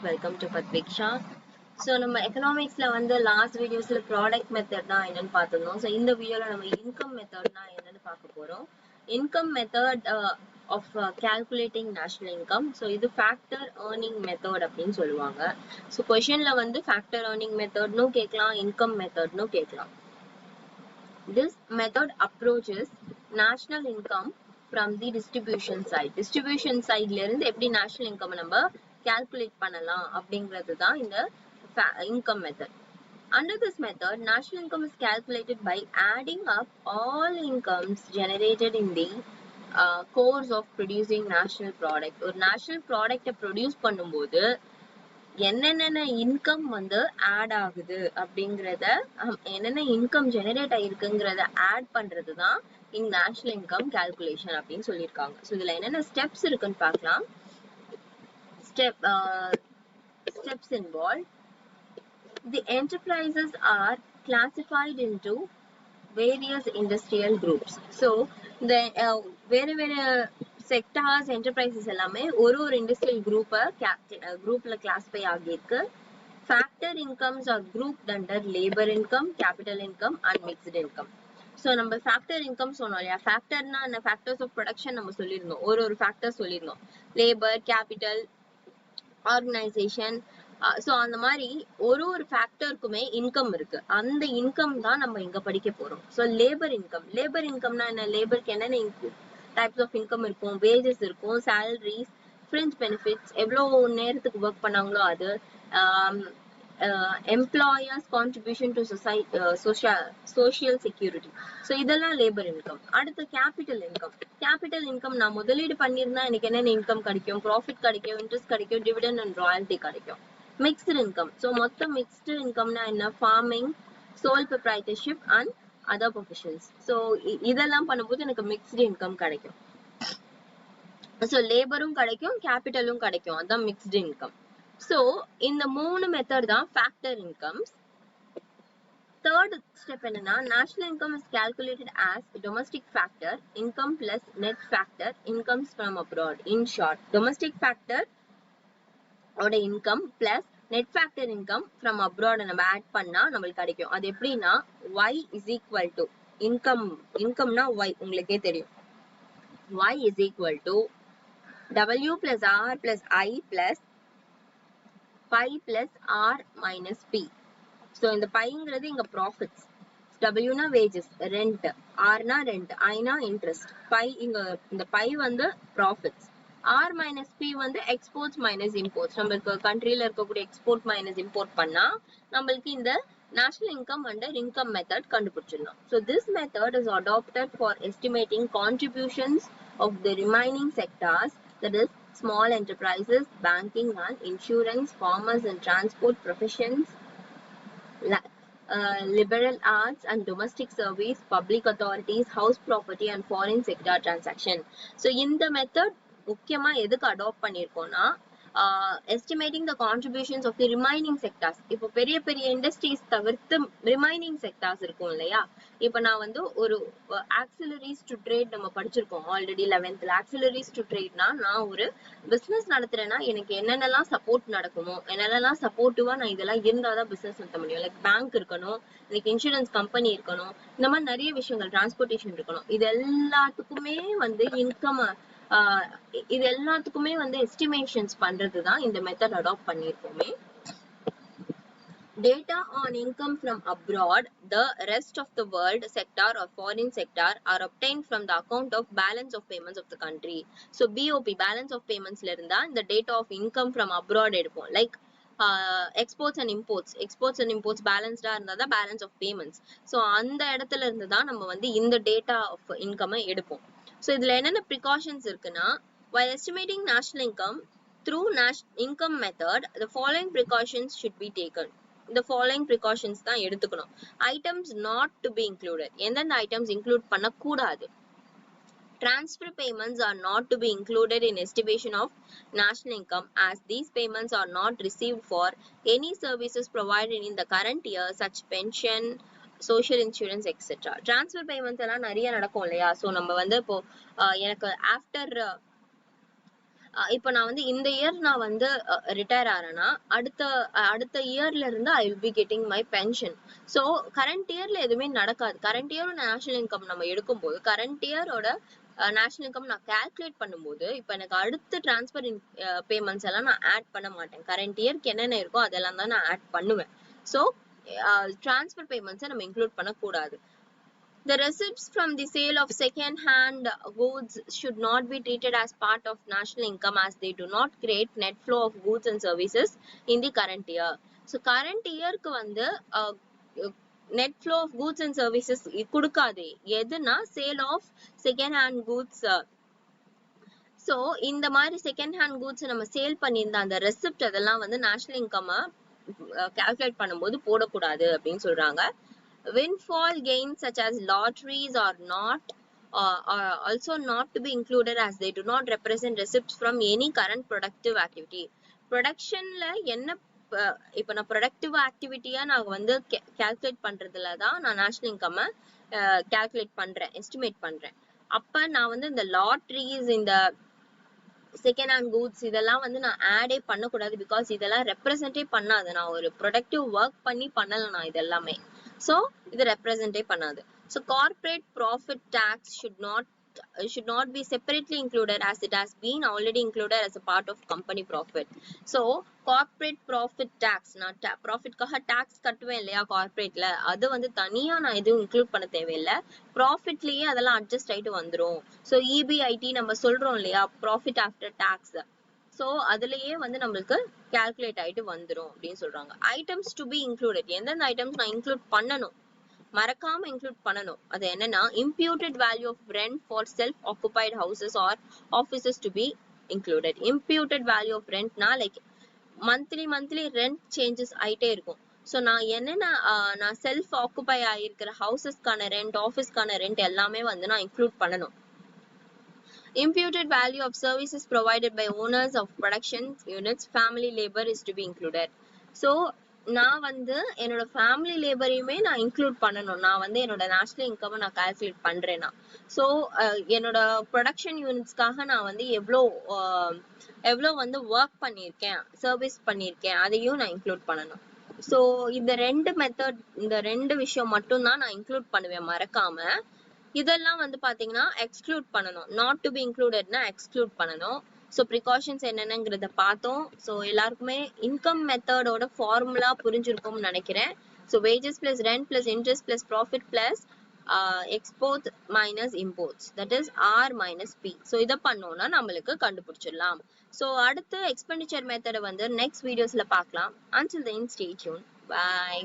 welcome to Patviksha. So நம்ம எக்கனாமிக்ஸ்ல வந்து last வீடியோஸ்ல ப்ராடக்ட் மெத்தட் தான் என்னன்னு பார்த்திருந்தோம். ஸோ இந்த வீடியோல நம்ம இன்கம் மெத்தட்னா என்னன்னு பார்க்க போறோம். Income method of calculating national income. So இது ஃபேக்டர் ஏர்னிங் மெத்தட் அப்படின்னு சொல்லுவாங்க. ஸோ கொஷின்ல வந்து ஃபேக்டர் ஏர்னிங் மெத்தட்னும் கேட்கலாம், இன்கம் மெத்தட்னும் கேட்கலாம். This method approaches national income from the distribution side. Distribution side ல இருந்து எப்படி national income நம்ம calculate பண்ணலாம் அப்படிங்கிறது தான் இந்த income method. Under this method, national income is calculated by adding up all incomes generated in the course of producing national product. ஒரு national product produce பண்ணும்போது என்னென்ன இன்கம் வந்து ஆட் ஆகுது அப்படிங்கறத, என்னென்ன இன்கம் ஜெனரேட் ஆயிருக்குங்கிறத ஆட் பண்றதுதான் இந்த நேஷனல் இன்கம் கால்குலேஷன் அப்படின்னு சொல்லியிருக்காங்க. ஸோ இதுல என்னென்ன ஸ்டெப்ஸ் இருக்குன்னு பார்க்கலாம். Steps involved. The enterprises are classified into various industrial groups. So the வேற செக்டார்ஸ் என்டர்பிரைசஸ் எல்லாமே ஒரு இண்டஸ்ட்ரியல் குரூப்ல கிளாஸிஃபை ஆகியிருக்கு. Factor incomes are grouped under labour income, capital income and mixed income. So நம்ம ஃபேக்டர் இன்கம் சொன்னோம் இல்லையா, ஃபேக்டர்னா என்ன, factors of production நம்ம சொல்லியிருந்தோம், ஒரு ஃபேக்டர் சொல்லியிருந்தோம், லேபர், கேபிட்டல், ஆர்கனைசேஷன். ஸோ அந்த மாதிரி ஒரு ஃபேக்டருக்குமே இன்கம் இருக்கு. அந்த இன்கம் தான் நம்ம இங்க படிக்க போறோம். ஸோ லேபர் இன்கம்னா என்ன, லேபருக்கு என்னென்ன இன்கம் டைப்ஸ் ஆஃப் இன்கம் இருக்கும், வேஜஸ் இருக்கும், சேலரிஸ், ஃப்ரிஞ்ச் பெனிஃபிட்ஸ், எவ்வளவு நேரத்துக்கு ஒர்க் பண்ணாங்களோ அது, employers contribution to social security. So இதெல்லாம் லேபர் இன்கம். அடுத்து கேபிட்டல் இன்கம் நான் முதலீடு பண்ணியிருந்தா எனக்கு என்னென்ன இன்கம் கிடைக்கும், ப்ராஃபிட் கிடைக்கும், இன்ட்ரெஸ்ட் கிடைக்கும், டிவிடெண்ட் அண்ட் ராயல்டி கிடைக்கும். Mixed income. ஸோ மொத்தம் மிக்ஸ்டு இன்கம்னா என்ன, farming, sole proprietorship and other professions. So இதெல்லாம் பண்ணும்போது எனக்கு மிக்ஸ்டு இன்கம் கிடைக்கும். ஸோ லேபரும் கிடைக்கும், கேபிட்டலும் கிடைக்கும், அதான் மிக்ஸ்டு இன்கம். ஸோ இந்த மூணு மெத்தட் தான் ஃபேக்டர் இன்கம்ஸ். தேர்ட் ஸ்டெப் என்னன்னா, national income is calculated as domestic factor income plus net factor incomes from abroad. In short, domestic factor ஓட income plus net factor income from abroad நம்ம add பண்ணா நம்மளுக்கு கிடைக்கும். அது எப்படின்னா, y is equal to இன்கம்னா y உங்களுக்கே தெரியும், y is equal to w plus r plus I plus pi plus r minus p. So இந்த பைங்கிறது இங்க ப்ராஃபிட்ஸ், w னா வேஜஸ், ரெண்ட், r னா ரெண்ட், I னா இன்ட்ரெஸ்ட், பை இங்க இந்த பை வந்து ப்ராஃபிட்ஸ், r minus p வந்து எக்ஸ்போர்ட்ஸ் மைனஸ் இம்போர்ட்ஸ். நம்மளுக்கு கண்ட்ரில இருக்கக்கூடிய எக்ஸ்போர்ட் மைனஸ் இம்போர்ட் பண்ணா நம்மளுக்கு இந்த national income under income method கண்டுபிடிச்சிடலாம். So this method is adopted for estimating contributions of the remaining sectors, that is small enterprises, banking and insurance, farmers and transport professions, liberal arts and domestic service, public authorities, house property and foreign sector transaction. So இந்த method முக்கியமா எதுக்கு adopt பண்ணிருக்கோம்னா, estimating the contributions of the remaining sectors. இப்போ பெரிய industries தவிர்த்து remaining sectors இருக்கும் இல்லையா. இப்போ நான் வந்து ஒரு ஆக்சிலரிஸ் டு ட்ரேட் நம்ம படிச்சிருக்கோம் ஆல்ரெடி 11th. ஆக்சிலரிஸ் டு ட்ரேட்னா, நான் ஒரு பிசினஸ் நடத்துறேன்னா எனக்கு என்னென்னலாம் சப்போர்ட் நடக்குமோ, என்னென்னலாம் சப்போர்ட்டிவா நான் இதெல்லாம் இருந்தாதான் பிசினஸ் நடத்த முடியும். லைக் பேங்க் இருக்கணும், லைக் இன்சூரன்ஸ் கம்பெனி இருக்கணும், இந்த மாதிரி நிறைய விஷயங்கள், டிரான்ஸ்போர்டேஷன் இருக்கணும். இது எல்லாத்துக்குமே வந்து இன்கம், இது எல்லாத்துக்குமே வந்து எஸ்டிமேஷன்ஸ் பண்றதுதான் இந்த மெத்தட் அடாப்ட் பண்ணிருக்கோமே. Data on income from abroad, the rest of the world sector or foreign sector are obtained from the account of balance of payments of the country. So BOP, balance of payments ல இருந்தா இந்த data of income from abroad எடுப்போம். Like exports and imports balanced இருந்தா தான் balance of payments. So அந்த இடத்துல இருந்து தான் நம்ம வந்து இந்த data of income எடுப்போம். So இதுல என்னென்ன precautions இருக்குன்னா, while estimating national income through income method, the following precautions should be taken. The following precautions தான் எடுத்துக்கணும். Items not to be included. எந்தெந்த items include பண்ணக்கூடாது. Transfer payments are not to be included in estimation of national income, as these payments are not received for any services provided in the current year, such pension, social insurance, etc. Transfer payments எல்லாம் நிறைய நடக்கும் இல்லையா. So நம்ம வந்து இப்போ எனக்கு after இப்போ நான் வந்து இந்த இயர் நான் வந்து ரிட்டையர் ஆறேன்னா அடுத்த இயர்ல இருந்து I will be getting my pension. So current இயர்ல எதுவுமே நடக்காது. கரண்ட் இயரோட நேஷனல் இன்கம் நம்ம எடுக்கும்போது கரண்ட் இயரோட நேஷனல் இன்கம் நான் கால்குலேட் பண்ணும்போது இப்போ எனக்கு அடுத்த டிரான்ஸ்பர் பேமெண்ட்ஸ் எல்லாம் நான் ஆட் பண்ண மாட்டேன். கரண்ட் இயர்க்கு என்னென்ன இருக்கோ அதெல்லாம் தான் நான் ஆட் பண்ணுவேன். ஸோ டிரான்ஸ்பர் பேமெண்ட்ஸை நம்ம இன்க்ளூட் பண்ணக்கூடாது. The receipts from the sale of second-hand goods should not be treated as part of national income as they do not create net flow of goods and services in the current year. So current year க்கு வந்து net flow of goods and services கொடுக்காது. எதுனா sale of second-hand goods. So இந்த மாதிரி second-hand goods நம்ம sale பண்ணியிருந்த அந்த receipt அதெல்லாம் வந்து நேஷனல் இன்கம் கால்குலேட் பண்ணும்போது போடக்கூடாது அப்படின்னு சொல்றாங்க. Windfall gains such as lotteries are also not to be included as they do not represent receipts from any current productive activity. Productionல என்ன இப்போ நான் ப்ரொடக்டிவ் ஆக்டிவிட்டியா நான் வந்து கால்குலேட் பண்றதுல தான் நான் நேஷனல் இன்கம் கால்குலேட் பண்றேன், எஸ்டிமேட் பண்றேன். அப்ப நான் வந்து இந்த லாட்ரிஸ் இந்த செகண்ட் ஹேண்ட் கூட்ஸ் இதெல்லாம் வந்து நான் ஆடே பண்ணக்கூடாது. பிகாஸ் இதெல்லாம் ரெப்ரசென்டே பண்ணாது. நான் ஒரு ப்ரொடக்டிவ் ஒர்க் பண்ணி பண்ணல நான் இது எல்லாமே. So இது represent பண்ணாது. So corporate profit tax should not be separately included as it has been already included as a part of company profit. So corporate profit tax நான் profit காக tax கட்டுவேன் இல்லையா corporateல, அது வந்து தனியா நான் எதுவும் இன்க்ளூட் பண்ண தேவையில்லை. ப்ராஃபிட்லயே அதெல்லாம் அட்ஜஸ்ட் ஆயிட்டு வந்துரும். So EBIT நம்ம சொல்றோம் இல்லையா, profit after tax. சோ அதுலயே வந்து நம்மளுக்கு கால்குலேட் ஆயிட்டு வந்துரும் அப்படின்னு சொல்றாங்க. ஐட்டம்ஸ் டு பி இன்க்ளூடட், எந்தெந்த ஐட்டம்ஸ் நான் இன்க்ளூட் பண்ணணும், மறக்காம இன்க்ளூட் பண்ணணும், அது என்னன்னா imputed value of rent for self occupied houses or offices to be included. Imputed value of ரெண்ட்னா லைக் மந்த்லி ரெண்ட் சேஞ்சஸ் ஆயிட்டே இருக்கும். ஸோ நான் என்னென்ன நான் செல்ஃப் ஆக்குபை ஆகிருக்கிற ஹவுசஸ்க்கான ரெண்ட், ஆஃபீஸ்க்கான ரெண்ட் எல்லாமே வந்து நான் இன்க்ளூட் பண்ணணும். Imputed value of services provided by owners of production units, family labor is to be included. So நான் வந்து என்னோட ஃபேமிலி லேபரையுமே நான் இன்க்ளூட் பண்ணணும். நான் வந்து என்னோட நேஷனல் இன்கம் நான் கால்குலேட் பண்றேன்னா, ஸோ என்னோட ப்ரொடக்ஷன் யூனிட்ஸ்க்காக நான் வந்து எவ்வளோ வந்து ஒர்க் பண்ணியிருக்கேன், சர்வீஸ் பண்ணியிருக்கேன், அதையும் நான் இன்க்ளூட் பண்ணணும். ஸோ இந்த ரெண்டு விஷயம் மட்டும் தான் நான் இன்க்ளூட் பண்ணுவேன் மறக்காம. இதெல்லாம் வந்து பாத்தீங்கன்னா எக்ஸ்க்ளூட் பண்ணணும். நாட் டு பி இன்க்ளூடட்னா எக்ஸ்க்ளூட் பண்ணணும். ஸோ ப்ரிகாஷன்ஸ் என்னென்னங்கிறத பார்த்தோம். ஸோ எல்லாருக்குமே இன்கம் மெத்தடோட ஃபார்முலா புரிஞ்சிருக்கும்னு நினைக்கிறேன். So wages plus rent plus interest plus profit plus export minus imports, that is R minus P. So இதை பண்ணோம்னா நம்மளுக்கு கண்டுபிடிச்சிடலாம். ஸோ அடுத்து எக்ஸ்பெண்டிச்சர் மெத்தடை வந்து நெக்ஸ்ட் வீடியோஸ்ல பார்க்கலாம். Until then, stay tuned. Bye.